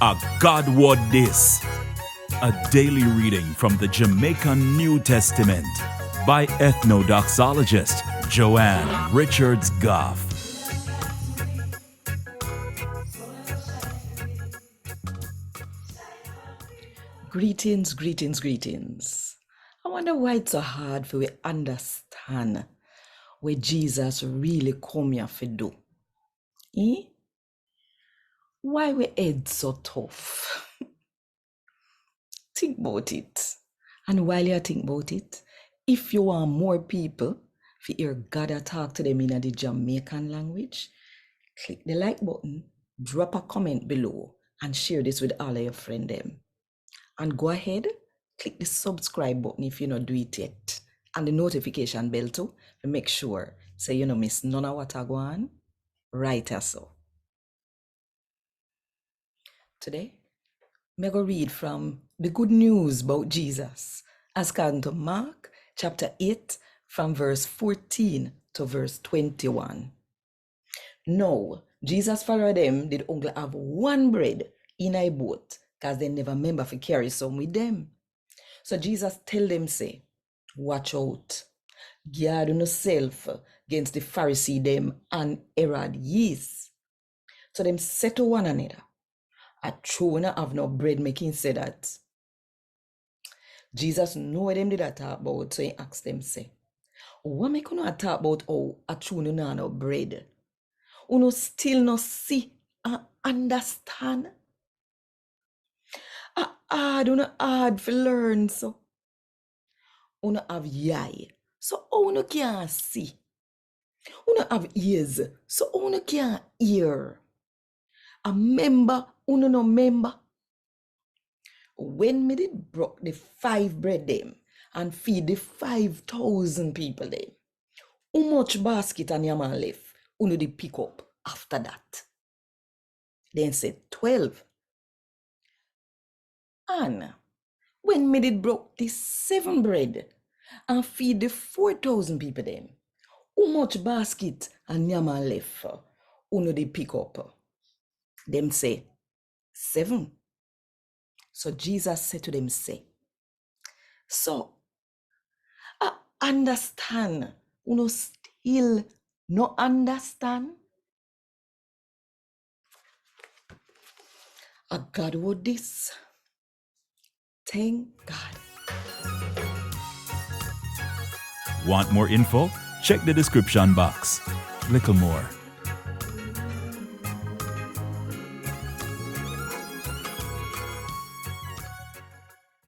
A God Word This, a daily reading from the Jamaican New Testament by Ethnodoxologist Joanne Richards Goffe. Greetings, greetings, greetings. I wonder why it's so hard for we understand where Jesus really come here for do. Eh? Why we head so tough? Think about it. And while you think about it, if you want more people to hear God talk to them in the Jamaican language, click the like button, drop a comment below, and share this with all of your friends them. And go ahead, click the subscribe button if you not do it yet. And the notification bell too, to make sure so you don't miss none of what I go on. Right so. Today, I'm going to read from the good news about Jesus, as according to Mark chapter 8, from verse 14 to verse 21. Now, Jesus followed them did only have one bread in a boat, because they never remember to carry some with them. So Jesus tell them, say, watch out, guard yourself against the Pharisee them and Herod yeast. So them said to one another, a true no have no bread, making say that. Jesus know what them did that talk about, so he asked them, say, what make you not talk about how a true no have no bread? You still no see and understand? Hard, hard for learn, so. You have eye, so you can't see. You have ears, so you can't hear. A member, you no member. When me did broke the 5 bread them and feed the 5,000 people them, how much basket and yam left you did pick up after that? Then said 12. And when me did broke the 7 bread and feed the 4,000 people them, how much basket and yam left you did pick up? Them say 7. So Jesus said to them, say, so I understand, still no understand. A God would this. Thank God. Want more info? Check the description box. Little more.